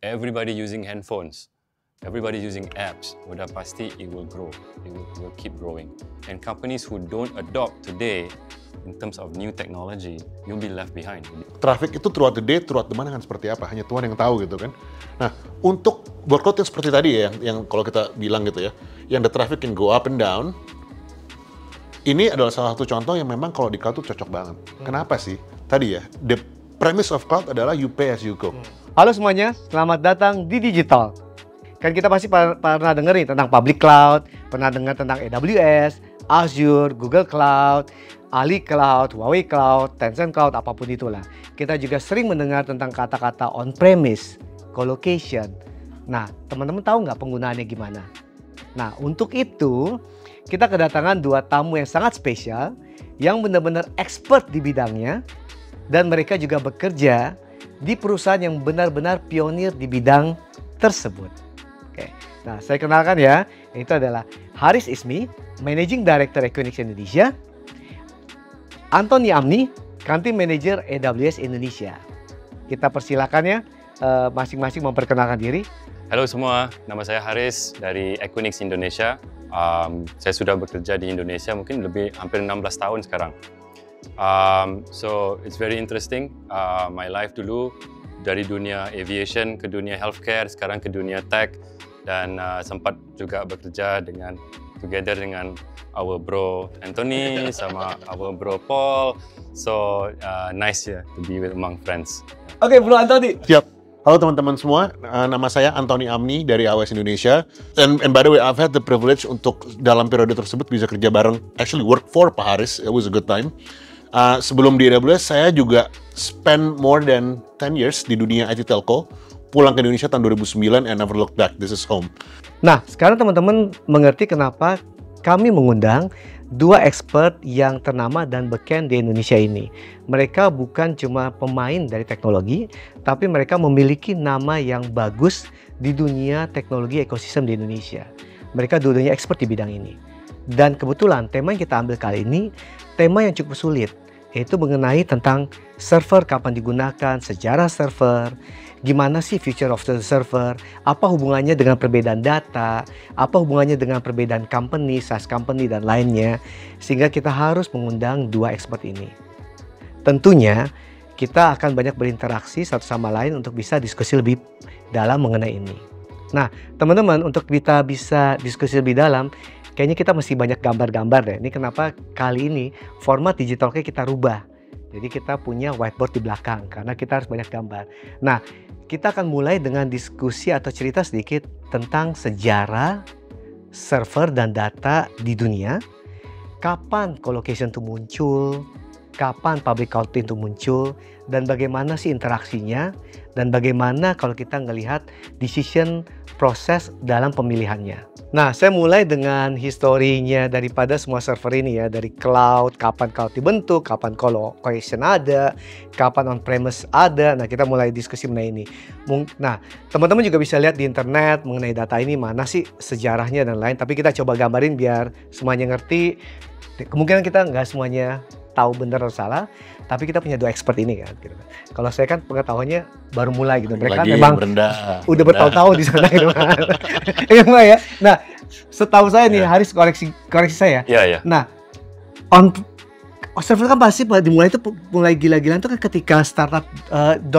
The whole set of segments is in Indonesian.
everybody using handphones, everybody using apps, udah pasti it will grow, it will keep growing. And companies who don't adopt today in terms of new technology, you'll be left behind. Traffic itu throughout the day, throughout the month akan seperti apa? Hanya Tuhan yang tahu gitu kan. Nah, untuk workload yang seperti tadi ya, yang kalau kita bilang gitu ya, yang the traffic can go up and down, ini adalah salah satu contoh yang memang kalau di cloud tuh cocok banget. Kenapa sih? Tadi ya, the premise of cloud adalah you pay as you go. Halo semuanya, selamat datang di Digital. Kan kita pasti pernah dengerin tentang public cloud, pernah dengar tentang AWS, Azure, Google Cloud, Ali Cloud, Huawei Cloud, Tencent Cloud, apapun itulah. Kita juga sering mendengar tentang kata-kata on-premise, colocation. Nah, teman-teman tahu nggak penggunaannya gimana? Nah, untuk itu, kita kedatangan dua tamu yang sangat spesial, yang benar-benar expert di bidangnya, dan mereka juga bekerja di perusahaan yang benar-benar pionir di bidang tersebut. Oke, nah saya kenalkan ya, itu adalah Haris Ismi, Managing Director Equinix Indonesia, Antoni Amni, Country Manager AWS Indonesia. Kita persilakan ya, masing-masing memperkenalkan diri. Halo semua, nama saya Haris dari Equinix Indonesia. Saya sudah bekerja di Indonesia mungkin hampir 16 tahun sekarang. So it's very interesting. My life dulu dari dunia aviation ke dunia healthcare, sekarang ke dunia tech, dan sempat juga bekerja together dengan our bro Anthony sama our bro Paul. So nice ya to be with among friends. Oke, Bro Antoni. Siap. Halo teman-teman semua, nama saya Antoni Amni dari AWS Indonesia. And by the way, I've had the privilege untuk dalam periode tersebut bisa kerja bareng, actually work for Pak Haris. It was a good time. Sebelum di AWS, saya juga spend more than 10 years di dunia IT telco. Pulang ke Indonesia tahun 2009 and never look back. This is home. Nah, sekarang teman-teman mengerti kenapa kami mengundang dua expert yang ternama dan beken di Indonesia ini. Mereka bukan cuma pemain dari teknologi, tapi mereka memiliki nama yang bagus di dunia teknologi ekosistem di Indonesia. Mereka dua-duanya expert di bidang ini. Dan kebetulan tema yang kita ambil kali ini, tema yang cukup sulit, yaitu mengenai tentang server, kapan digunakan, sejarah server, gimana sih future of the server, apa hubungannya dengan perbedaan data, apa hubungannya dengan perbedaan company, SaaS company, dan lainnya. Sehingga kita harus mengundang dua expert ini. Tentunya kita akan banyak berinteraksi satu sama lain untuk bisa diskusi lebih dalam mengenai ini. Nah, teman-teman, untuk kita bisa diskusi lebih dalam, kayaknya kita mesti banyak gambar-gambar deh. Ini kenapa kali ini format digitalnya kita rubah. Jadi kita punya whiteboard di belakang karena kita harus banyak gambar. Nah, kita akan mulai dengan diskusi atau cerita sedikit tentang sejarah server dan data di dunia. Kapan colocation itu muncul, kapan public cloud itu muncul, dan bagaimana sih interaksinya, dan bagaimana kalau kita ngelihat decision proses dalam pemilihannya. Nah, saya mulai dengan historinya daripada semua server ini ya, dari cloud, kapan cloud dibentuk, kapan colocation ada, kapan on-premise ada. Nah, kita mulai diskusi mengenai ini. Nah, teman-teman juga bisa lihat di internet mengenai data ini, mana sih sejarahnya dan lain. Tapi kita coba gambarin biar semuanya ngerti. Kemungkinan kita nggak semuanya tahu benar atau salah, tapi kita punya dua expert ini kan. Gitu. Kalau saya kan pengetahuannya baru mulai gitu. Mereka memang udah bertahun-tahun di sana gitu kan. Ya. Nah, setahu saya nih, Haris koreksi saya. Iya. Nah, server kan pasti dimulai itu mulai gila-gilaan itu kan ketika startup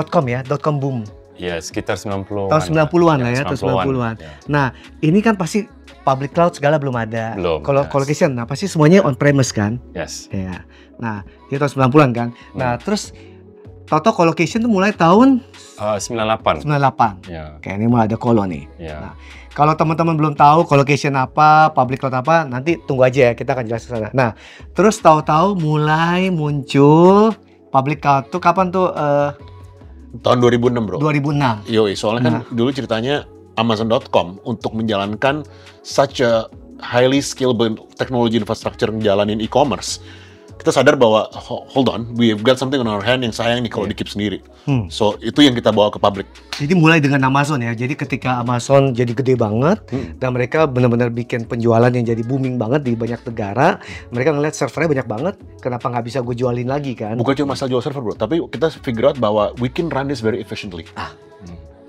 .com ya, .com boom. Ya, sekitar 90-an. Tahun 90-an lah ya, tahun 90-an. Ya. Nah, ini kan pasti public cloud segala belum ada. Belum. Kalau colocation, nah pasti semuanya on premise kan? Yes. Ya. Nah, itu tahun 90-an kan. Nah, terus Toto colocation tuh mulai tahun 98. 98. Ya. Oke, ini mulai ada colo nih. Ya. Nah, kalau teman-teman belum tahu colocation apa, public cloud apa, nanti tunggu aja ya, kita akan jelas ke sana. Nah, terus tahu-tahu mulai muncul public cloud tuh kapan tuh? Tahun 2006, bro. 2006. Yoi, soalnya kan dulu ceritanya Amazon.com untuk menjalankan such a highly skilled technology infrastructure menjalanin e-commerce. Kita sadar bahwa hold on, we've got something on our hand yang sayang nih kalau di-keep sendiri. So itu yang kita bawa ke public. Jadi mulai dengan Amazon ya. Jadi ketika Amazon jadi gede banget dan mereka benar-benar bikin penjualan yang jadi booming banget di banyak negara, mereka ngeliat servernya banyak banget. Kenapa nggak bisa gue jualin lagi kan? Bukan cuma masalah jual server, bro, tapi kita figure out bahwa we can run this very efficiently.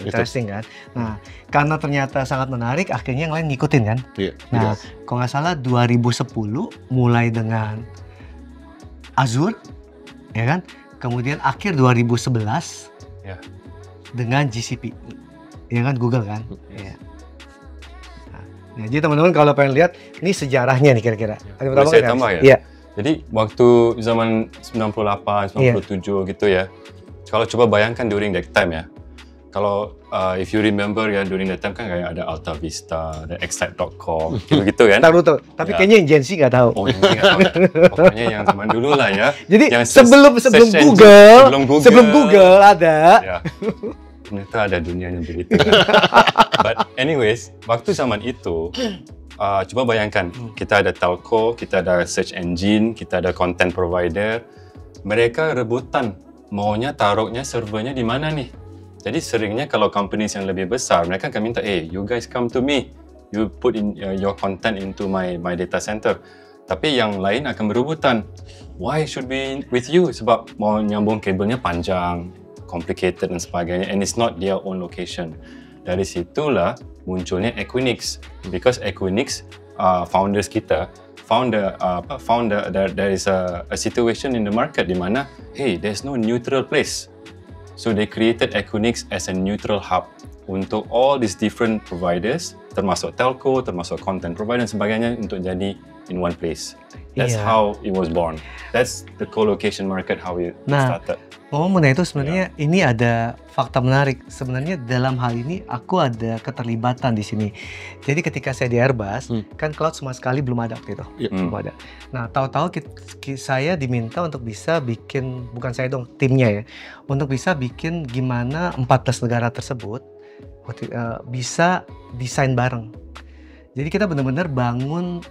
interesting kan. Nah, karena ternyata sangat menarik, akhirnya yang lain ngikutin kan. Iya. Nah, kalau nggak salah 2010 mulai dengan Azure, ya kan. Kemudian akhir 2011 Ya. dengan GCP, ya kan, Google kan. Yes. Iya. Nah, jadi teman-teman kalau pengen lihat, ini sejarahnya nih kira-kira. Ada Boleh berapa saya kan? tambah ya? Iya. Jadi waktu zaman 98, 97 gitu ya. Kalau coba bayangkan during that time ya. Kalau if you remember ya, during that time kan kayak ada Alta Vista, ada Excite.com, gitu kan. Tahu tuh, tapi Ya. kayaknya yang Gen Z nggak tahu. Oh, ini nggak tahu ya. Pokoknya yang zaman dulu lah ya. Jadi Yang sebelum search engine. sebelum Google ada. Ya. Ternyata ada dunianya begitu. Kan? But anyways, waktu zaman itu, coba bayangkan, kita ada telco, kita ada search engine, kita ada content provider. Mereka rebutan, maunya taruhnya servernya di mana nih? Jadi seringnya kalau companies yang lebih besar, mereka akan minta, you guys come to me, you put in your content into my data center. Tapi yang lain akan berebutan, why should be with you? Sebab mau nyambung kabelnya panjang, complicated dan sebagainya, and it's not their own location. Dari situlah munculnya Equinix, because Equinix founders kita found there is a situation in the market di mana, there's no neutral place. So they created Equinix as a neutral hub untuk all these different providers, termasuk telco, termasuk content provider dan sebagainya, untuk jadi in one place. That's how it was born. That's the co-location market, how it started. Ngomong mengenai itu sebenarnya ini ada fakta menarik. Sebenarnya dalam hal ini aku ada keterlibatan di sini. Jadi ketika saya di Airbus, kan cloud sama sekali belum ada waktu itu. Belum ada. Nah, tahu-tahu saya diminta untuk bisa bikin, bukan saya dong, timnya ya, untuk bisa bikin gimana 14 negara tersebut bisa desain bareng. Jadi kita benar-benar bangun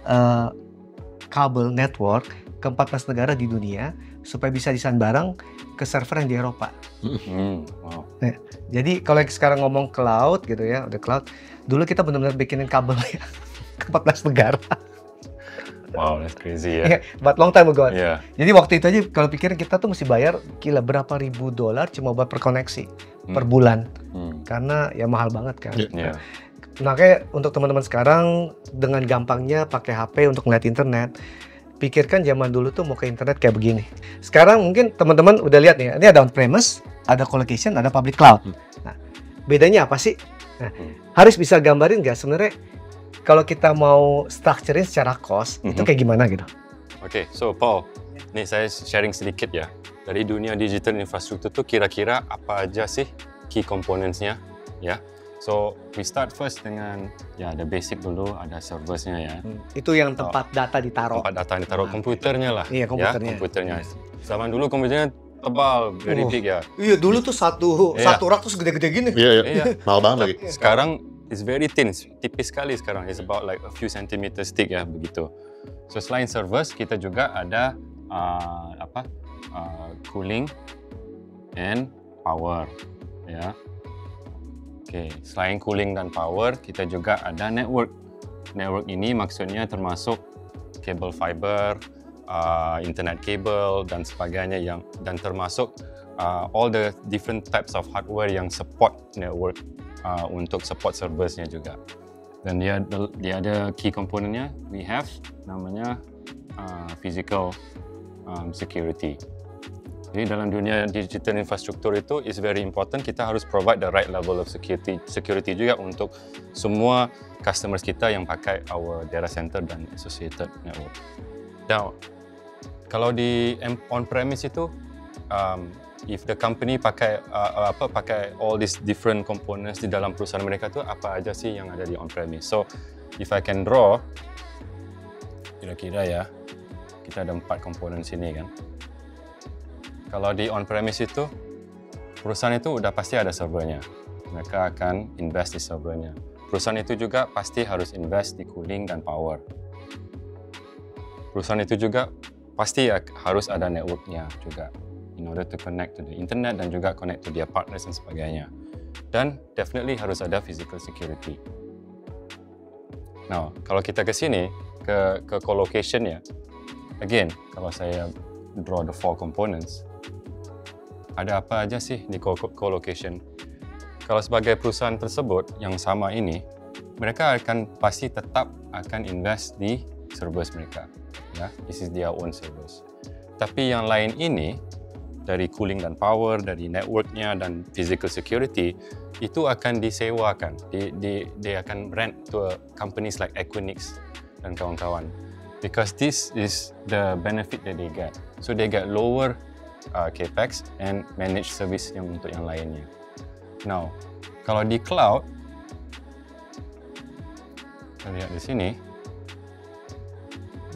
kabel network ke 14 negara di dunia supaya bisa desain bareng ke server yang di Eropa. Wow. Nah, jadi kalau sekarang ngomong cloud gitu ya, udah cloud. Dulu kita benar-benar bikinin kabelnya ke 14 negara. Wow, that's crazy ya. But long time ago. Yeah. Jadi waktu itu aja kalau pikirin kita tuh mesti bayar gila berapa ribu dolar cuma buat per koneksi per bulan. Karena ya mahal banget kan. Yeah. Nah, kayak untuk teman-teman sekarang dengan gampangnya pakai HP untuk ngeliat internet. Pikirkan zaman dulu tuh mau ke internet kayak begini. Sekarang mungkin teman-teman udah lihat nih, ini ada on-premise, ada colocation, ada public cloud. Nah, bedanya apa sih? Nah, Haris bisa gambarin nggak sebenarnya kalau kita mau structurein secara cost, itu kayak gimana gitu? Oke, so Paul, nih saya sharing sedikit ya. Dari dunia digital infrastruktur tuh kira-kira apa aja sih key components-nya ya. So, we start first dengan, ya ada basic dulu, ada serversnya ya. Itu yang tempat data ditaruh. Tempat data yang ditaruh, komputernya lah. Iya, komputernya. Ya, komputernya. Zaman dulu komputernya tebal, very big ya. Iya, dulu tuh satu rak tuh segede-gede gini. Iya. Mahal banget lagi. Sekarang, it's very thin, tipis sekali sekarang. It's about like a few centimeters thick ya, begitu. So, selain servers, kita juga ada cooling and power, ya. Oke, selain cooling dan power, kita juga ada network. Network ini maksudnya termasuk kabel fiber, internet kabel dan sebagainya, dan termasuk all the different types of hardware yang support network untuk support serversnya juga. Dan dia ada key komponennya, we have namanya physical security. Jadi dalam dunia digital infrastruktur itu is very important, kita harus provide the right level of security juga untuk semua customers kita yang pakai our data center dan associated network. Now, kalau di on-premise itu, if the company pakai all these different components di dalam perusahaan mereka tuh apa aja sih yang ada di on-premise. So, if I can draw, kira-kira ya, kita ada 4 komponen sini kan. Kalau di on-premise itu, perusahaan itu udah pasti ada servernya. Mereka akan invest di servernya. Perusahaan itu juga pasti harus invest di cooling dan power. Perusahaan itu juga pasti harus ada networknya juga, in order to connect to the internet dan juga connect to their partners dan sebagainya. Dan definitely harus ada physical security. Nah, kalau kita ke sini, ke co-location ya, again, kalau saya draw the 4 components, ada apa aja sih di co-location? kalau sebagai perusahaan tersebut yang sama ini, mereka akan pasti tetap akan invest di servers mereka. Ya, this is their own servers. Tapi yang lain ini, dari cooling dan power, dari networknya dan physical security, itu akan disewakan. Dia akan rent to companies like Equinix dan kawan-kawan. Because this is the benefit that they get. So they get lower capex and managed service untuk yang lainnya. Now, kalau di cloud, kita lihat di sini,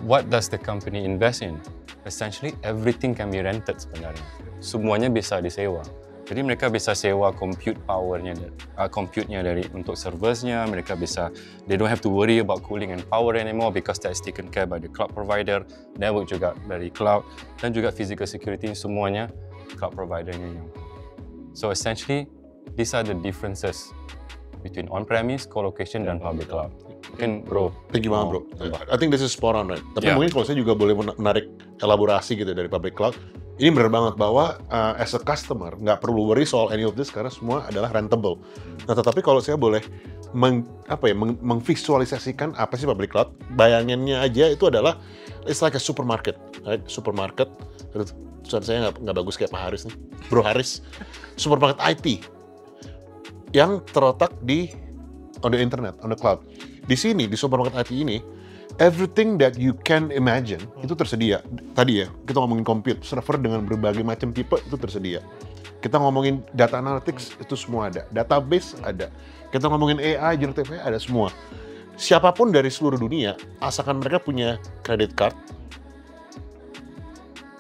what does the company invest in? Essentially, everything can be rented sebenarnya. Semuanya bisa disewa. Jadi mereka bisa sewa compute powernya, compute-nya dari untuk serversnya. Mereka bisa, they don't have to worry about cooling and power anymore because that's taken care by the cloud provider. Network juga dari cloud dan juga physical security semuanya cloud providernya yang. So essentially, these are the differences between on-premise, co-location, dan public cloud. Mungkin bro. Thank you banget bro. I think this is spot on, right? Tapi mungkin kalau saya juga boleh menarik elaborasi gitu dari public cloud. Ini benar banget bahwa as a customer nggak perlu worry soal any of this karena semua adalah rentable. Nah, tetapi kalau saya boleh mengvisualisasikan apa sih public cloud, bayangannya aja itu adalah it's like a supermarket, right? Supermarket. Tulisan saya nggak bagus kayak Pak Haris nih, Bro Haris. Supermarket IT yang terletak on the internet, on the cloud. Di sini, di supermarket IT ini, everything that you can imagine itu tersedia. Tadi ya, kita ngomongin compute, server dengan berbagai macam tipe itu tersedia. Kita ngomongin data analytics, itu semua ada. Database ada. Kita ngomongin AI, generative AI, ada semua. Siapapun dari seluruh dunia, asalkan mereka punya credit card,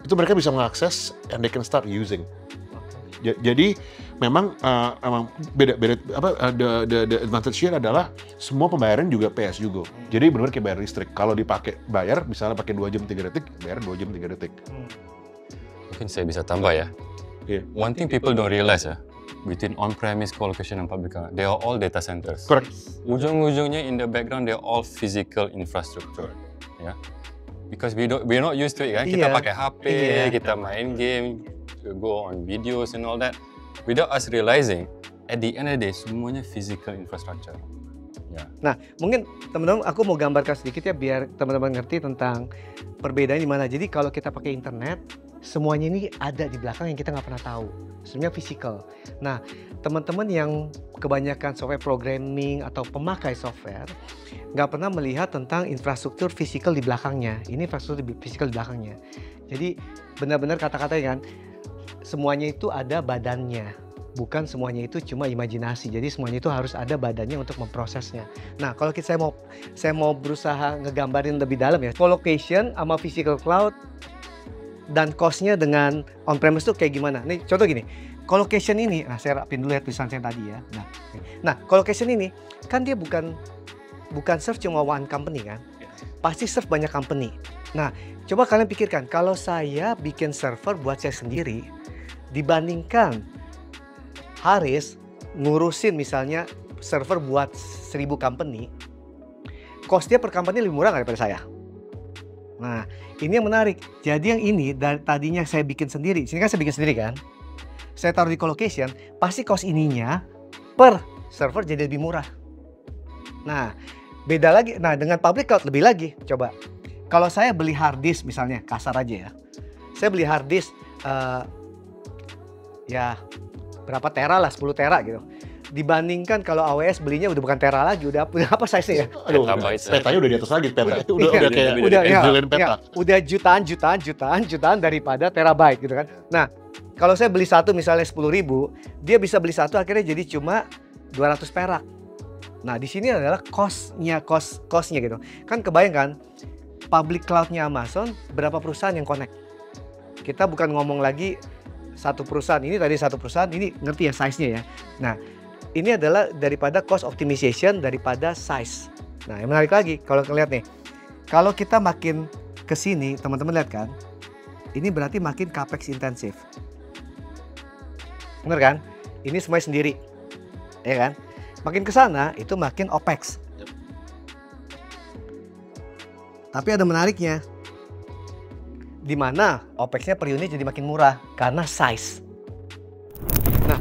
itu mereka bisa mengakses and they can start using. Jadi memang beda the advantage-nya adalah semua pembayaran juga pay as you go. Jadi benar-benar kayak bayar listrik. Kalau dipakai bayar misalnya pakai 2 jam 3 detik, bayar 2 jam 3 detik. Mungkin saya bisa tambah ya. Yeah. One thing people don't realize between on-premise, co-location, and public cloud, they are all data centers. Correct. Ujung-ujungnya in the background they are all physical infrastructure. Ya. Because we're not used to it kan. Kita pakai HP, kita main game, go on videos and all that. Without us realizing, at the end of the day, semuanya physical infrastructure. Ya. Nah, mungkin teman-teman aku mau gambarkan sedikit ya biar teman-teman ngerti tentang perbedaan di mana. Jadi kalau kita pakai internet, semuanya ini ada di belakang yang kita nggak pernah tahu. Sebenarnya physical. Nah, teman-teman yang kebanyakan software programming atau pemakai software nggak pernah melihat tentang infrastruktur physical di belakangnya. Ini infrastruktur physical di belakangnya. Jadi benar-benar kata-katanya kan, semuanya itu ada badannya. Bukan semuanya itu cuma imajinasi. Jadi semuanya itu harus ada badannya untuk memprosesnya. Nah, kalau saya mau berusaha ngegambarin lebih dalam ya. Co-location sama physical cloud dan cost-nya dengan on-premise itu kayak gimana? Nih contoh gini, co-location ini, nah saya rapin dulu ya tulisan saya tadi ya. Nah co-location ini kan dia bukan serve cuma one company kan? Pasti serve banyak company. Nah, coba kalian pikirkan kalau saya bikin server buat saya sendiri dibandingkan Haris ngurusin misalnya server buat 1000 company, cost dia per company lebih murah daripada saya. Nah, ini yang menarik. Jadi yang ini dari tadinya saya bikin sendiri. Sini kan saya bikin sendiri kan. Saya taruh di co-location, pasti cost ininya per server jadi lebih murah. Nah, beda lagi. Nah, dengan public cloud lebih lagi. Coba. Kalau saya beli hard disk misalnya, kasar aja ya. Saya beli hard disk ya berapa tera lah, 10 tera gitu. Dibandingkan kalau AWS belinya udah bukan tera lagi, udah apa size-nya ya? Aduh, petanya udah di atas lagi, peta itu udah kayak udah jutaan daripada terabyte gitu kan. Nah, kalau saya beli satu misalnya 10.000, dia bisa beli satu akhirnya jadi cuma 200 perak. Nah, di sini adalah cost-nya gitu. Kan kebayang kan, public cloud-nya Amazon berapa perusahaan yang connect? Kita bukan ngomong lagi satu perusahaan, ini tadi satu perusahaan, ini ngerti ya size-nya ya. Nah, ini adalah daripada cost optimization daripada size. Nah, yang menarik lagi kalau kalian lihat nih, kalau kita makin ke sini, teman-teman lihat kan, ini berarti makin capex intensif. Bener kan? Ini semuanya sendiri, ya kan? Makin ke sana itu makin opex. Tapi ada menariknya, di mana opexnya per unit jadi makin murah karena size. Nah,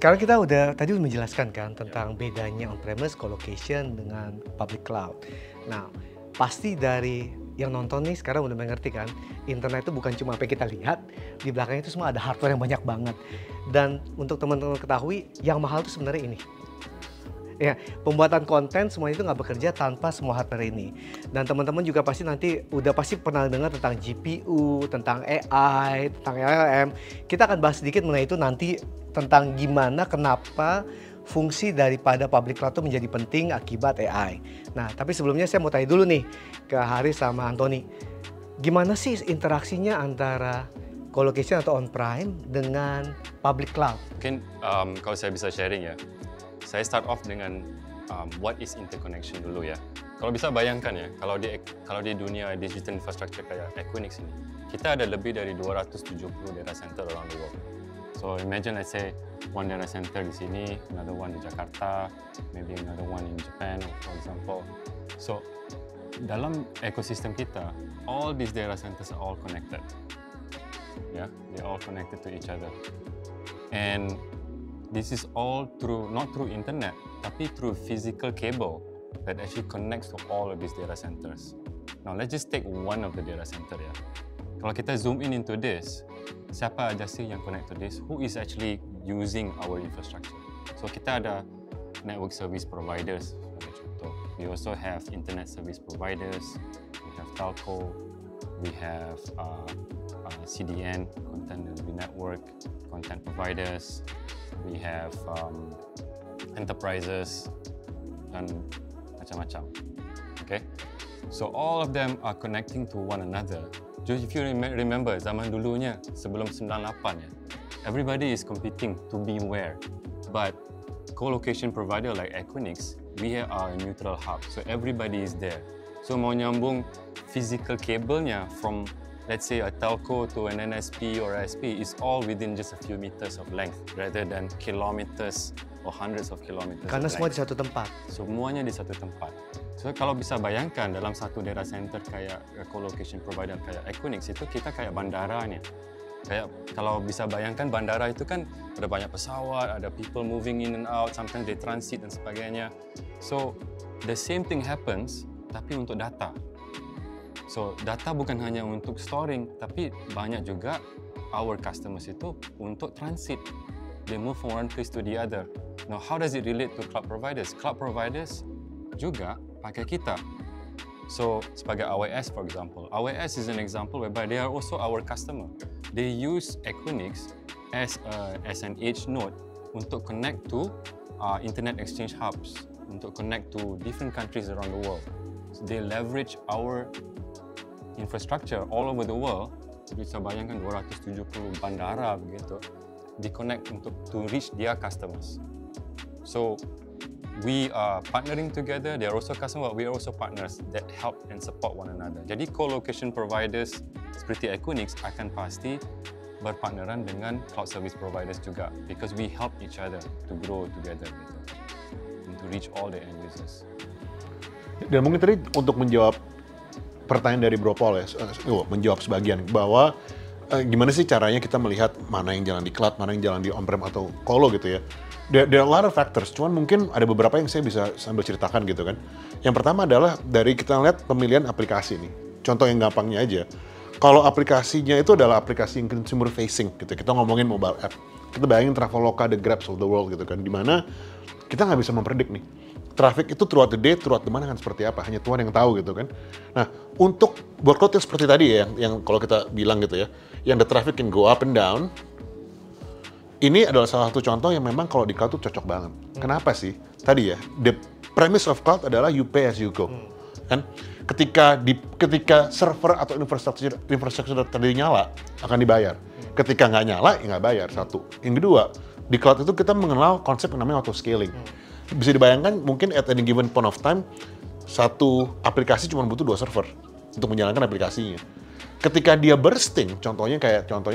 sekarang kita tadi udah menjelaskan kan tentang bedanya on-premise, co-location dengan public cloud. Nah, pasti dari yang nonton nih sekarang udah mengerti kan, internet itu bukan cuma apa yang kita lihat, di belakangnya itu semua ada hardware yang banyak banget. Dan untuk teman-teman ketahui, yang mahal itu sebenarnya ini. Ya, pembuatan konten semuanya itu nggak bekerja tanpa semua hardware ini. Dan teman-teman juga pasti pasti pernah dengar tentang GPU, tentang AI, tentang LLM. Kita akan bahas sedikit mengenai itu nanti, tentang gimana, kenapa fungsi daripada public cloud itu menjadi penting akibat AI. Nah, tapi sebelumnya saya mau tanya dulu nih ke Haris sama Anthony. Gimana sih interaksinya antara co-location atau on-prem dengan public cloud? Mungkin kalau saya bisa sharing ya, saya start off dengan what is interconnection dulu ya. Kalau bisa bayangkan ya, kalau di dunia digital infrastructure kayak Equinix ini, kita ada lebih dari 270 data center around the world. So imagine, let's say, one data center di sini, another one di Jakarta, maybe another one in Japan, for example. So dalam ekosistem kita, all these data centers are all connected. Yeah, they're all connected to each other. And this is all not through internet, tapi through physical cable that actually connects to all of these data centers. Now let's just take one of the data center ya. Kalau kita zoom in into this, siapa aja sih yang connect to this? Who is actually using our infrastructure? So kita ada network service providers, sebagai contoh. We also have internet service providers. We have telco. We have CDN, content delivery network, content providers. We have enterprises dan macam-macam. Okay, so all of them are connecting to one another. Just if you remember, zaman dulunya sebelum 98 ya, everybody is competing to be where. But co-location provider like Equinix, we are a neutral hub, so everybody is there. So mau nyambung physical cable-nya from, let's say, a telco to an NSP or ISP is all within just a few meters of length rather than kilometers or hundreds of kilometers. Karena semua di satu tempat. Semuanya di satu tempat. So kalau bisa bayangkan dalam satu data center kayak co-location provider kayak Equinix itu kita kayak bandaranya. Kayak kalau bisa bayangkan bandara itu kan ada banyak pesawat, ada people moving in and out, sometimes they transit dan sebagainya. So the same thing happens tapi untuk data. So data bukan hanya untuk storing, tapi banyak juga our customers itu untuk transit. They move from one place to the other. Now how does it relate to cloud providers? Cloud providers juga pakai kita. So sebagai AWS for example, AWS is an example whereby they are also our customer. They use Equinix as an edge node untuk connect to internet exchange hubs, untuk connect to different countries around the world. So they leverage our infrastructure all over the world. Bisa bayangkan 270 bandara begitu, di-connect untuk to reach their customers. So we are partnering together. They are also customers, but we are also partners that help and support one another. Jadi co-location providers seperti Equinix akan pasti berpartneran dengan cloud service providers juga, because we help each other to grow together gitu, and to reach all the end users. Dan mungkin tadi untuk menjawab pertanyaan dari Bro Paul ya, menjawab sebagian bahwa gimana sih caranya kita melihat mana yang jalan di cloud, mana yang jalan di on-prem atau colo gitu ya. There are a lot of factors, cuman mungkin ada beberapa yang saya bisa sambil ceritakan gitu kan. Yang pertama adalah dari kita lihat pemilihan aplikasi nih. Contoh yang gampangnya aja, kalau aplikasinya itu adalah aplikasi yang consumer facing gitu, kita ngomongin mobile app. Kita bayangin Traveloka, the Grabs of the world gitu kan, dimana kita nggak bisa mempredik nih. Traffic itu throughout the day, throughout the month akan seperti apa, hanya Tuhan yang tahu gitu kan. Nah, untuk workload yang seperti tadi ya, yang kalau kita bilang gitu ya, yang the traffic can go up and down, ini adalah salah satu contoh yang memang kalau di cloud tuh cocok banget. Kenapa sih? Tadi ya, the premise of cloud adalah you pay as you go. Kan? Ketika server atau infrastruktur tadi nyala, akan dibayar. Ketika nggak nyala, ya nggak bayar, satu. Yang kedua, di cloud itu kita mengenal konsep yang namanya auto scaling. Bisa dibayangkan mungkin at any given point of time, satu aplikasi cuma butuh 2 server untuk menjalankan aplikasinya. Ketika dia bursting, contohnya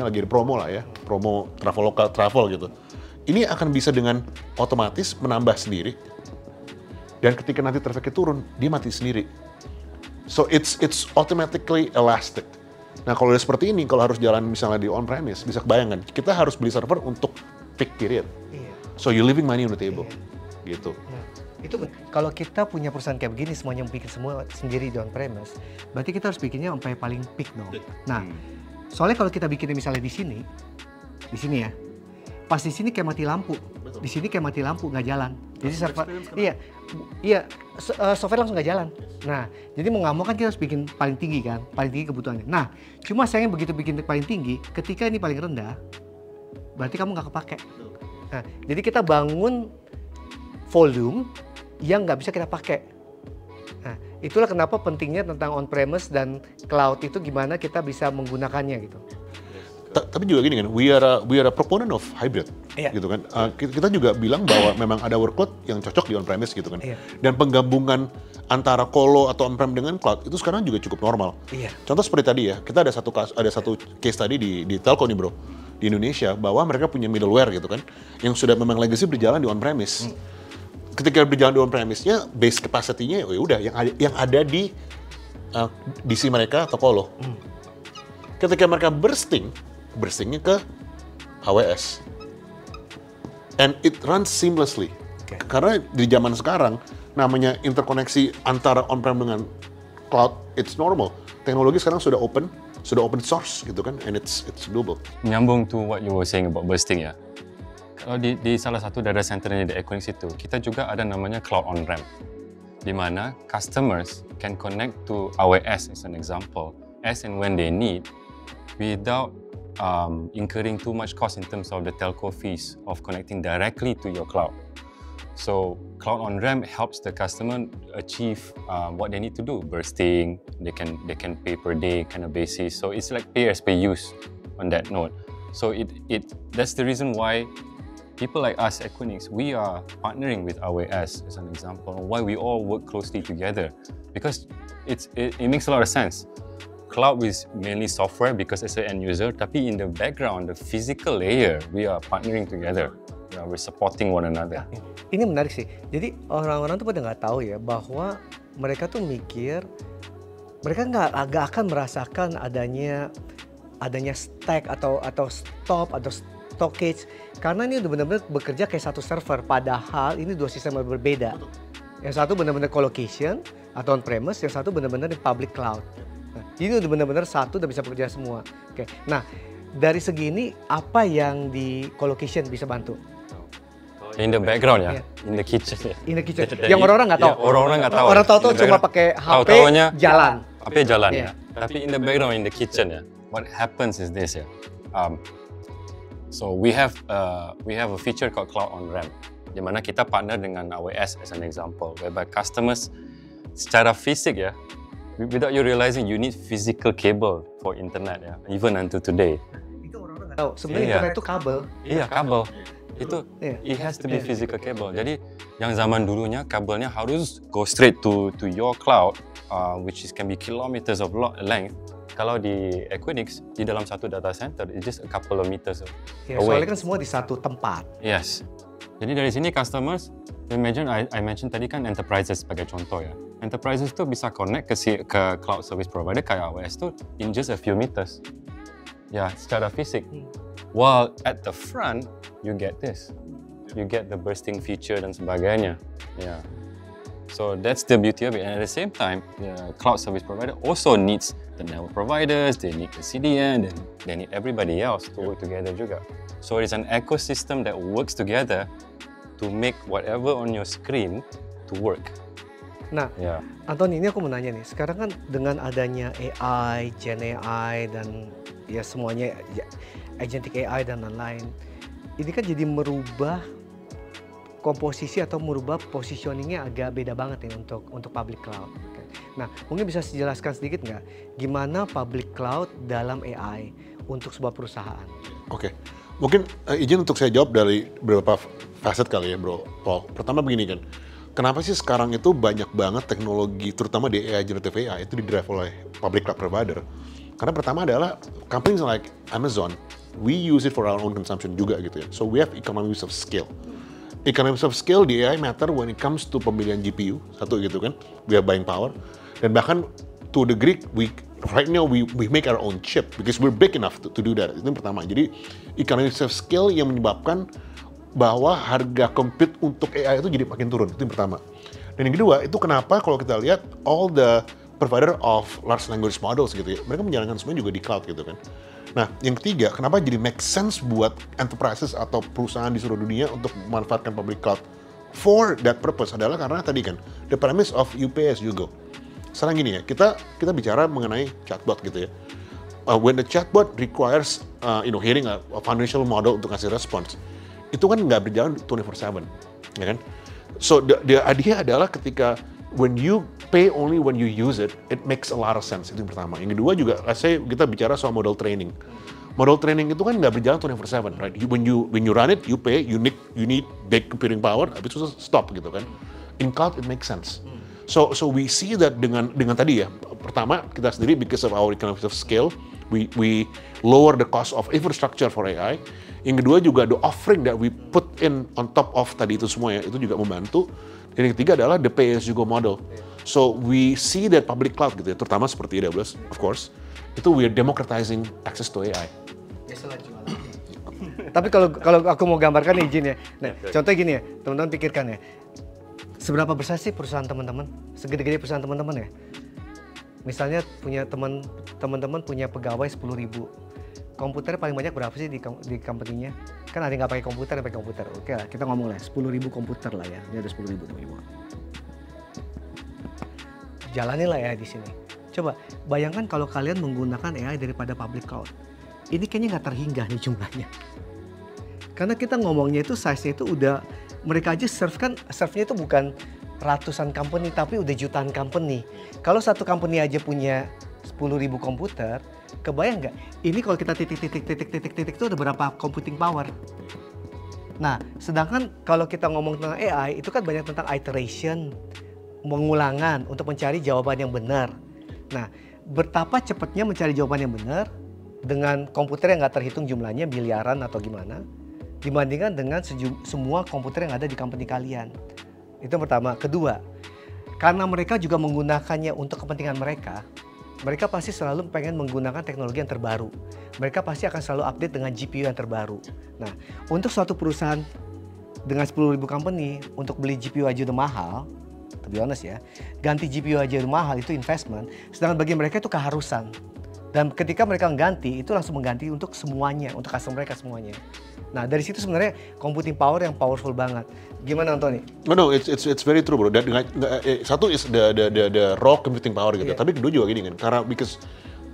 lagi di promo lah ya, promo Traveloka Travel gitu. Ini akan bisa dengan otomatis menambah sendiri. Dan ketika nanti trafficnya turun, dia mati sendiri. So it's automatically elastic. Nah kalau udah seperti ini, kalau harus jalan misalnya di on-premise, bisa kebayangkan, kita harus beli server untuk peak period. So you're leaving money on the table, gitu. Nah, itu kalau kita punya perusahaan kayak begini semuanya bikin semua sendiri di on premise, berarti kita harus bikinnya sampai paling peak dong. Nah, soalnya kalau kita bikinnya misalnya di sini ya, pas di sini kayak mati lampu, di sini kayak mati lampu nggak jalan. Jadi server, software langsung nggak jalan. Nah, jadi mau nggak mau kan kita harus bikin paling tinggi kan, paling tinggi kebutuhannya. Nah, cuma sayangnya begitu bikin paling tinggi, ketika ini paling rendah, berarti kamu nggak kepake. Nah, jadi kita bangun volume yang nggak bisa kita pakai. Nah, itulah kenapa pentingnya tentang on-premise dan cloud itu gimana kita bisa menggunakannya gitu. Tapi juga gini kan, we are a proponent of hybrid, gitu kan. Kita juga bilang bahwa memang ada workload yang cocok di on-premise gitu kan. Dan penggabungan antara colo atau on-prem dengan cloud itu sekarang juga cukup normal. Contoh seperti tadi ya, kita ada satu case tadi di telco nih bro, di Indonesia, bahwa mereka punya middleware gitu kan, yang sudah memang legacy berjalan di on-premise. Ketika berjalan di on-premise-nya, base capacity-nya ya udah yang ada di DC mereka atau colo. Ketika mereka burstingnya ke AWS, and it runs seamlessly. Karena di zaman sekarang namanya interkoneksi antara on-prem dengan cloud, it's normal. Teknologi sekarang sudah open source gitu kan, and it's doable. Menyambung to what you were saying about bursting ya. Kalau di salah satu data centernya di Equinix itu, kita juga ada namanya cloud on-ramp, di mana customers can connect to AWS as an example, as and when they need, without incurring too much cost in terms of the telco fees of connecting directly to your cloud. So cloud on-ramp helps the customer achieve what they need to do. Bursting, they can pay per day kind of basis. So it's like pay as per use on that note. So that's the reason why people like us, Equinix, we are partnering with AWS as an example. Why we all work closely together, because it makes a lot of sense. Cloud is mainly software because it's an end user, tapi in the background, the physical layer, we are partnering together. We're supporting one another. Ini menarik sih. Jadi orang-orang tuh pada nggak tahu ya bahwa mereka tuh mikir mereka nggak akan merasakan adanya stack atau stop atau stockage karena ini udah benar-benar bekerja kayak satu server. Padahal ini dua sistem yang berbeda. Yang satu benar-benar colocation atau on-premise, yang satu benar-benar di public cloud. Nah, ini udah benar-benar satu udah bisa bekerja semua. Oke. Nah, dari segi ini apa yang di colocation bisa bantu? In the background ya, in the kitchen ya. In the kitchen. Yang orang-orang nggak tahu. Orang-orang nggak tahu. Orang tahu cuma pakai HP jalan. HP jalan ya. Tapi in the background, in the kitchen ya, what happens is this ya. So we have a feature called Cloud on-ramp, di mana kita partner dengan AWS as an example, whereby customers secara fisik ya, without you realizing you need physical cable for internet ya, even until today. Itu orang-orang nggak tahu. Sebenarnya internet itu kabel. Iya kabel. Itu it has to be physical cable. Jadi yang zaman dulunya kabelnya harus go straight to your cloud, which can be kilometers of length. Kalau di Equinix, di dalam satu data center, it's just a couple of meters away. Soalnya kan semua di satu tempat. Yes. Jadi dari sini customers, imagine I mentioned tadi kan enterprises sebagai contoh ya. Enterprises tuh bisa connect ke cloud service provider kayak AWS tuh in just a few meters. Ya, secara fisik. While at the front, you get this. You get the bursting feature dan sebagainya. Yeah. So that's the beauty of it. And at the same time, the cloud service provider also needs the network providers, they need the CDN, and they need everybody else to work together juga. So it's an ecosystem that works together to make whatever on your screen to work. Nah, Anthony, ini aku mau nanya nih. Sekarang kan dengan adanya AI, Gen AI, dan ya semuanya agentic AI dan lain-lain, ini kan jadi merubah komposisi atau merubah positioningnya agak beda banget nih untuk public cloud. Nah, mungkin bisa dijelaskan sedikit nggak gimana public cloud dalam AI untuk sebuah perusahaan? Oke, mungkin izin untuk saya jawab dari beberapa facet kali ya Bro Paul. Pertama begini kan, kenapa sih sekarang itu banyak banget teknologi, terutama di AI, generative AI, itu di-drive oleh public cloud provider? Karena pertama adalah companies like Amazon, we use it for our own consumption juga gitu ya. So we have economies of scale. Economies of scale di AI matter when it comes to pemilihan GPU, satu gitu kan, we have buying power, dan bahkan to the degree right now we make our own chip because we're big enough to do that. Itu yang pertama. Jadi economies of scale yang menyebabkan bahwa harga compute untuk AI itu jadi makin turun. Itu yang pertama. Dan yang kedua, itu kenapa kalau kita lihat all the provider of large language models gitu ya, mereka menjalankan semuanya juga di cloud gitu kan. Nah, yang ketiga, kenapa jadi make sense buat enterprises atau perusahaan di seluruh dunia untuk memanfaatkan public cloud for that purpose adalah karena tadi kan, the premise of you pay as you go. Sekarang gini ya, kita bicara mengenai chatbot gitu ya. When the chatbot requires, hearing a foundational model untuk ngasih response, itu kan nggak berjalan 24/7, ya kan? So the idea adalah ketika when you pay only when you use it, it makes a lot of sense. Itu yang pertama. Yang kedua juga, saya kita bicara soal model training. Model training itu kan nggak berjalan 24/7, right? When you run it, you pay, you need big computing power, habis itu stop gitu kan. In cloud it makes sense. So we see that dengan tadi ya, pertama kita sendiri because of our economies of scale, we lower the cost of infrastructure for AI. Yang kedua juga the offering that we put in on top of tadi itu semua ya, itu juga membantu. Dan yang ketiga adalah the pay as you go model. So we see that public cloud gitu ya, terutama seperti AWS of course, itu we are democratizing access to AI. Tapi kalau aku mau gambarkan izin ya. Nah, contoh gini ya, teman-teman pikirkan ya. Seberapa besar sih perusahaan teman-teman? Segede-gede perusahaan teman-teman ya? Misalnya punya teman-teman punya pegawai 10.000. Komputer paling banyak berapa sih di company-nya? Kan ada yang nggak pakai komputer, yang pakai komputer. Oke lah, kita ngomong lah 10.000 komputer lah ya. Ini ada 10.000 teman-teman. Jalani lah ya di sini. Coba bayangkan kalau kalian menggunakan AI daripada public cloud. Ini kayaknya nggak terhingga nih jumlahnya. Karena kita ngomongnya itu size-nya itu udah, mereka aja serve-nya itu bukan ratusan company tapi udah jutaan company. Kalau satu company aja punya 10.000 komputer, kebayang nggak? Ini kalau kita titik itu ada berapa computing power? Nah, sedangkan kalau kita ngomong tentang AI, itu kan banyak tentang iteration, pengulangan untuk mencari jawaban yang benar. Nah, betapa cepatnya mencari jawaban yang benar dengan komputer yang nggak terhitung jumlahnya miliaran atau gimana, dibandingkan dengan semua komputer yang ada di company kalian. Itu yang pertama. Kedua, karena mereka juga menggunakannya untuk kepentingan mereka pasti selalu pengen menggunakan teknologi yang terbaru. Mereka pasti akan selalu update dengan GPU yang terbaru. Nah, untuk suatu perusahaan dengan 10.000 company, untuk beli GPU aja udah mahal, to be honest ya, ganti GPU aja udah mahal, itu investment. Sedangkan bagi mereka itu keharusan. Dan ketika mereka mengganti, itu langsung mengganti untuk semuanya, untuk customer mereka semuanya. Nah, dari situ sebenarnya computing power yang powerful banget. Gimana Anthony? No, it's very true bro. Satu is the raw computing power gitu. Tapi kedua juga gini kan, karena because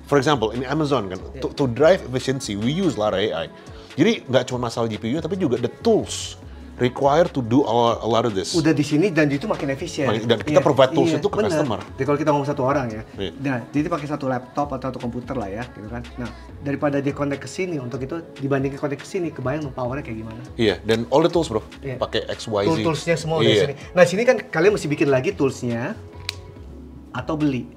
for example in Amazon kan, to drive efficiency we use a lot of AI. Jadi nggak cuma masalah GPU tapi juga the tools required to do a lot of this. Udah di sini dan itu makin efisien. Dan kita provide tools itu ke customer. Jadi kalau kita ngomong satu orang ya, nah jadi pakai satu laptop atau satu komputer lah ya, gitu kan. Nah daripada dia connect ke sini untuk itu dibandingkan connect ke sini, kebayang powernya kayak gimana? Iya, dan all the tools bro, pakai XYZ. Toolsnya semua dari sini. Nah sini kan kalian mesti bikin lagi toolsnya atau beli.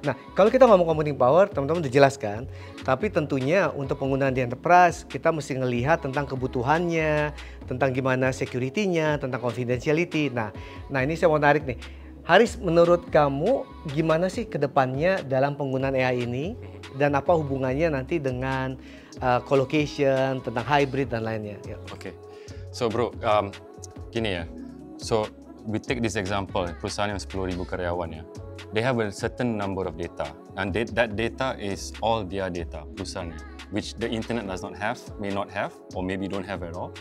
Nah, kalau kita ngomong computing power, teman-teman udah jelas kan? Tapi tentunya untuk penggunaan di enterprise, kita mesti ngelihat tentang kebutuhannya, tentang gimana security-nya, tentang confidentiality. Nah ini saya mau tarik nih. Haris, menurut kamu gimana sih ke depannya dalam penggunaan AI ini? Dan apa hubungannya nanti dengan colocation, tentang hybrid dan lainnya? Ya. Oke. So bro, gini ya. So we take this example, perusahaan yang 10.000 karyawan ya. They have a certain number of data, and that data is all their data, perusahaannya, which the internet does not have, may not have, or maybe don't have at all.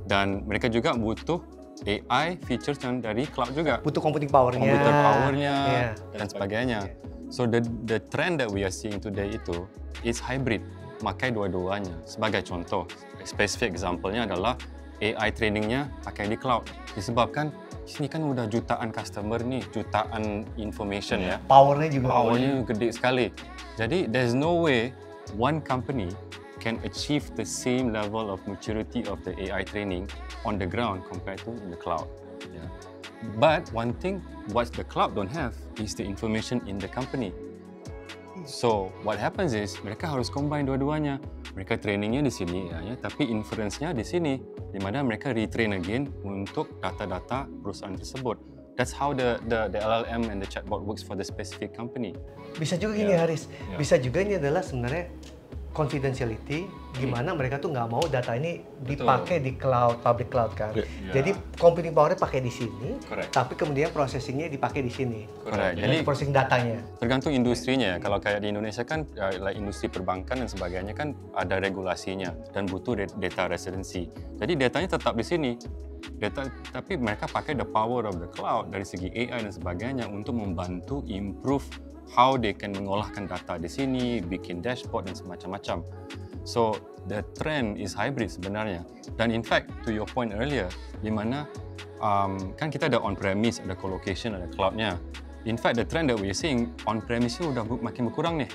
Dan mereka juga butuh AI features yang dari cloud juga. Butuh computing powernya, dan sebagainya. So the trend that we are seeing today itu is hybrid, pakai dua-duanya. Sebagai contoh, specific example-nya adalah AI trainingnya pakai di cloud. Disebabkan sini kan udah jutaan customer nih, jutaan information ya. Powernya gede sekali. Jadi there's no way one company can achieve the same level of maturity of the AI training on the ground compared to in the cloud. Yeah. But one thing what the cloud don't have is the information in the company. So what happens is mereka harus combine dua-duanya. Mereka trainingnya di sini ya, tapi inference-nya di sini, di mana mereka retrain again untuk data-data perusahaan tersebut. That's how the LLM and the chatbot works for the specific company. Bisa juga gini Haris, bisa juga ini adalah sebenarnya confidentiality, gimana mereka tuh nggak mau data ini dipakai di cloud, public cloud kan. Jadi computing power-nya pakai di sini, tapi kemudian processing-nya dipakai di sini. Jadi processing datanya. Tergantung industrinya. Kalau kayak di Indonesia kan, like industri perbankan dan sebagainya kan ada regulasinya dan butuh data residency. Jadi datanya tetap di sini. Tapi mereka pakai the power of the cloud dari segi AI dan sebagainya untuk membantu improve how they can mengolahkan data di sini, bikin dashboard dan semacam-macam. So the trend is hybrid sebenarnya. Dan in fact, to your point earlier, di mana kan kita ada on-premise, ada co-location, ada cloud-nya. In fact, the trend that we're seeing, on-premise-nya udah makin berkurang nih.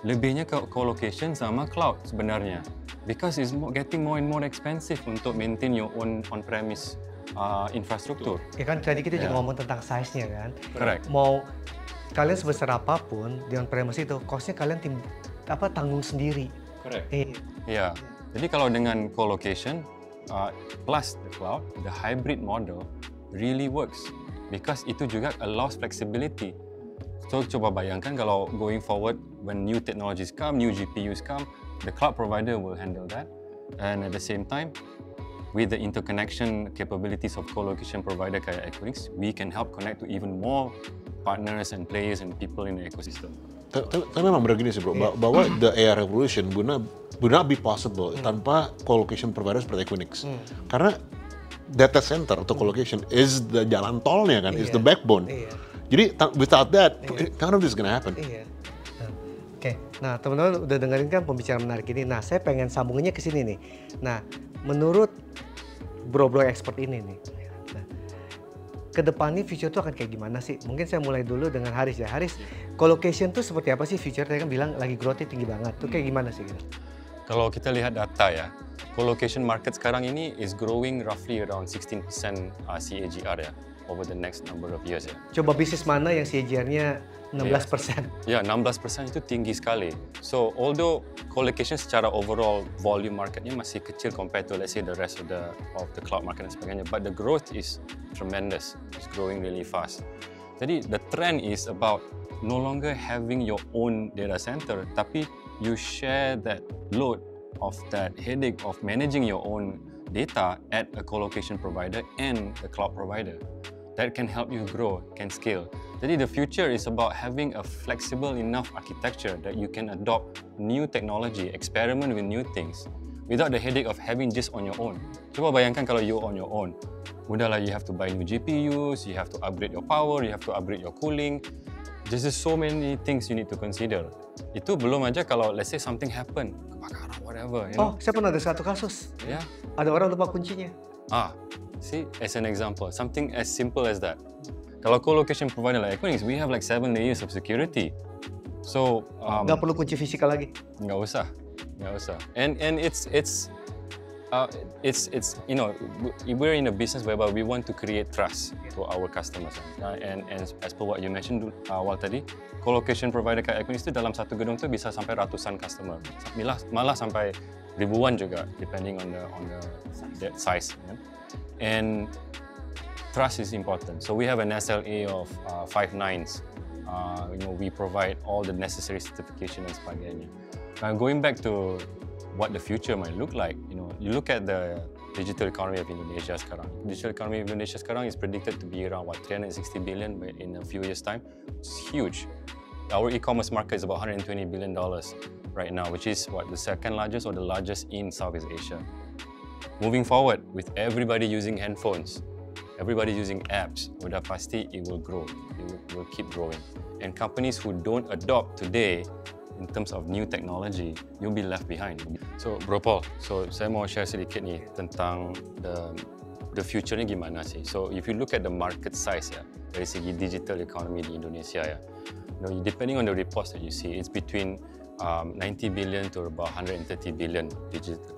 Lebihnya ke co-location sama cloud sebenarnya. Because it's getting more and more expensive untuk maintain your own on-premise infrastruktur. Ya kan tadi kita juga ngomong tentang size-nya kan. Correct. Mau kalian sebesar apapun di on-premise itu, cost-nya kalian tanggung sendiri. Correct. Iya. Jadi kalau dengan co-location plus the cloud, the hybrid model really works because itu juga allows flexibility. So coba bayangkan kalau going forward when new technologies come, new GPUs come, the cloud provider will handle that, and at the same time, with the interconnection capabilities of co-location provider kayak Equinix, we can help connect to even more partners and players and people in the ecosystem. Tapi memang benar gini sih bro, bahwa the AI revolution would not be possible tanpa co-location provider seperti Equinix. Karena data center atau co-location is the jalan tolnya kan, is the backbone. Jadi without that, none of this is gonna happen. Oke, nah teman-teman udah dengerin kan pembicaraan menarik ini. Nah, saya pengen sambunginnya ke sini nih. Nah, menurut bro-bro expert ini nih, nah, ke depannya future itu akan kayak gimana sih? Mungkin saya mulai dulu dengan Haris ya. Haris, co-location tuh seperti apa sih future? Tadi kan bilang lagi growth-nya tinggi banget. Tuh kayak gimana sih? Kalau kita lihat data ya, co-location market sekarang ini is growing roughly around 16% CAGR ya, over the next number of years ya. Coba bisnis mana yang CAGR-nya 16%? Ya, 16% itu tinggi sekali. So, although co-location secara overall volume marketnya masih kecil compared to let's say the rest of the cloud market dan sebagainya, but the growth is tremendous. It's growing really fast. Jadi, the trend is about no longer having your own data center, tapi you share that load of that headache of managing your own data at a co-location provider and the cloud provider. That can help you grow, can scale. Jadi the future is about having a flexible enough architecture that you can adopt new technology, experiment with new things, without the headache of having just on your own. Coba bayangkan kalau you on your own. Udahlah, you have to buy new GPUs, you have to upgrade your power, you have to upgrade your cooling. There's just so many things you need to consider. Itu belum aja kalau let's say something happen, kebakaran, whatever. Oh, saya pernah ada satu kasus. Yeah. Ada orang lupa kuncinya. See, as an example, something as simple as that. Kalau co-location provider like Equinix, we have like 7 layers of security. So, nggak perlu kunci fisikal lagi. Nggak usah. And it's you know, we're in a business whereby we want to create trust to our customers. And as per what you mentioned awal tadi, co-location provider kayak Equinix itu dalam satu gedung tuh bisa sampai ratusan customer, malah sampai ribuan juga, depending on the size. And trust is important. So we have an SLA of 5 nines. You know, we provide all the necessary certification dan sebagainya. Now going back to what the future might look like, you know, you look at the digital economy of Indonesia sekarang. Digital economy of Indonesia sekarang is predicted to be around 360 billion in a few years' time. It's huge. Our e-commerce market is about $120 billion right now, which is the second largest or the largest in Southeast Asia. Moving forward, with everybody using handphones, everybody using apps, udah pasti it will grow. It will keep growing. And companies who don't adopt today in terms of new technology, you'll be left behind. So, Bro Paul, saya mau share sedikit nih tentang the future-nya gimana sih. So, if you look at the market size ya, dari segi digital economy di Indonesia ya, you know, depending on the reports that you see, it's between 90 billion to about 130 billion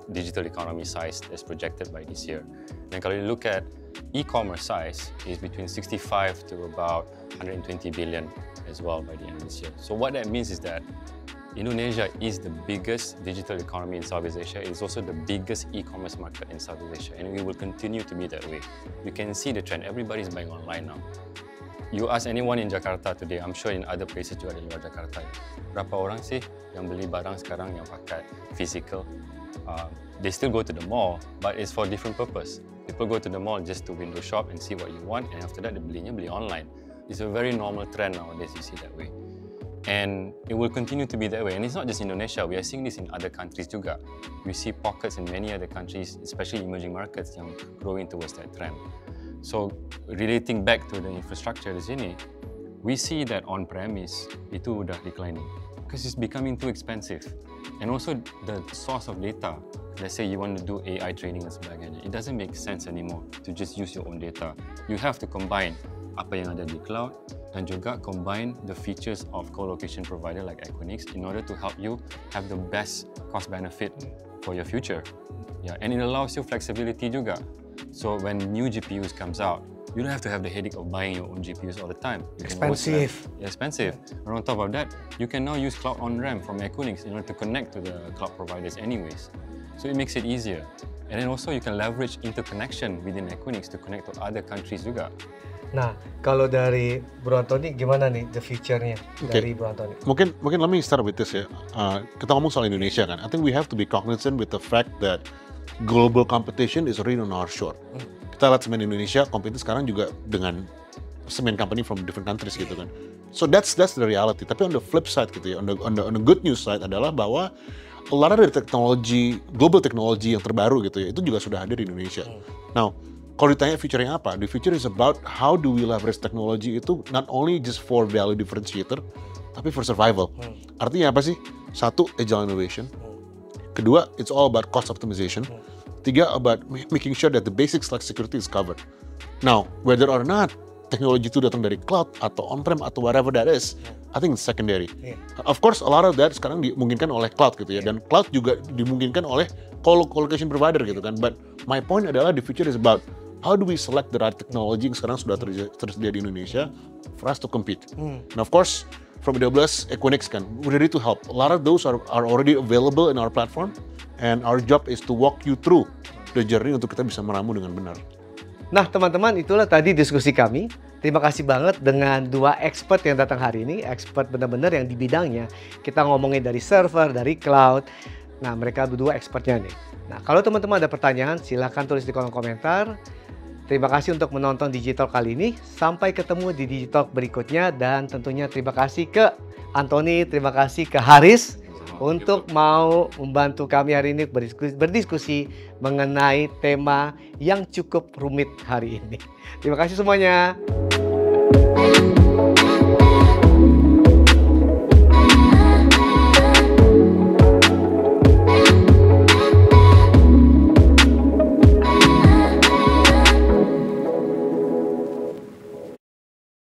digital economy size that's projected by this year. And kalau you look at e-commerce size, is between 65 to about 120 billion as well by the end of this year. So what that means is that Indonesia is the biggest digital economy in Southeast Asia. It's also the biggest e-commerce market in Southeast Asia, and it will continue to be that way. You can see the trend. Everybody's buying online now. you ask anyone in Jakarta today, I'm sure in other places juga di luar Jakarta, berapa orang sih yang beli barang sekarang yang pakai physical? They still go to the mall, but it's for different purpose. People go to the mall just to window shop and see what you want, and after that, beli online. It's a very normal trend nowadays, you see that way. And it will continue to be that way. And it's not just Indonesia, we are seeing this in other countries juga. We see pockets in many other countries, especially emerging markets, yang growing towards that trend. So, relating back to the infrastructure di sini, we see that on-premise itu udah declining because it's becoming too expensive. And also the source of data, let's say you want to do AI training dan sebagainya, it doesn't make sense anymore to just use your own data. You have to combine apa yang ada di cloud dan juga combine the features of co-location provider like Equinix in order to help you have the best cost benefit for your future. Yeah, and it allows you flexibility juga. So when new GPUs comes out, you don't have to have the headache of buying your own GPUs all the time. Expensive. Expensive. And on top of that, you can now use Cloud on-RAM from Equinix in order to connect to the cloud providers anyways. So it makes it easier. And then also you can leverage interconnection within Equinix to connect to other countries juga. Nah, kalau dari Bro Antoni gimana nih the future-nya dari Bro Antoni? Mungkin let me start with this ya. Kita ngomong soal Indonesia kan. I think we have to be cognizant with the fact that global competition is really on our shore. Kita lihat semen Indonesia compete sekarang juga dengan semen company from different countries gitu kan. So that's the reality. Tapi on the flip side gitu ya, on the good news side adalah bahwa a lot of the technology, global technology yang terbaru gitu ya, itu juga sudah ada di Indonesia. Now, kalau ditanya future-nya apa, the future is about how do we leverage technology itu not only just for value differentiator, tapi for survival. Artinya apa sih? Satu, agile innovation. Kedua, it's all about cost optimization. Tiga, about making sure that the basics like security is covered. Now, whether or not teknologi itu datang dari cloud atau on-prem atau whatever that is, I think it's secondary. Of course, a lot of that sekarang dimungkinkan oleh cloud gitu ya, dan cloud juga dimungkinkan oleh co-location provider gitu kan. But my point adalah the future is about how do we select the right technology yang sekarang sudah tersedia di Indonesia for us to compete. And of course, from AWS, Equinix kan, we're ready to help. A lot of those are already available in our platform, and our job is to walk you through the journey untuk kita bisa meramu dengan benar. Nah teman-teman, itulah tadi diskusi kami. Terima kasih banget dengan dua expert yang datang hari ini. Expert benar-benar yang di bidangnya. Kita ngomongin dari server, dari cloud. Nah mereka berdua expertnya nih. Nah kalau teman-teman ada pertanyaan, silahkan tulis di kolom komentar. Terima kasih untuk menonton Digitalk kali ini. Sampai ketemu di Digitalk berikutnya. Dan tentunya terima kasih ke Antoni, terima kasih ke Haris untuk mau membantu kami hari ini berdiskusi mengenai tema yang cukup rumit hari ini. Terima kasih semuanya.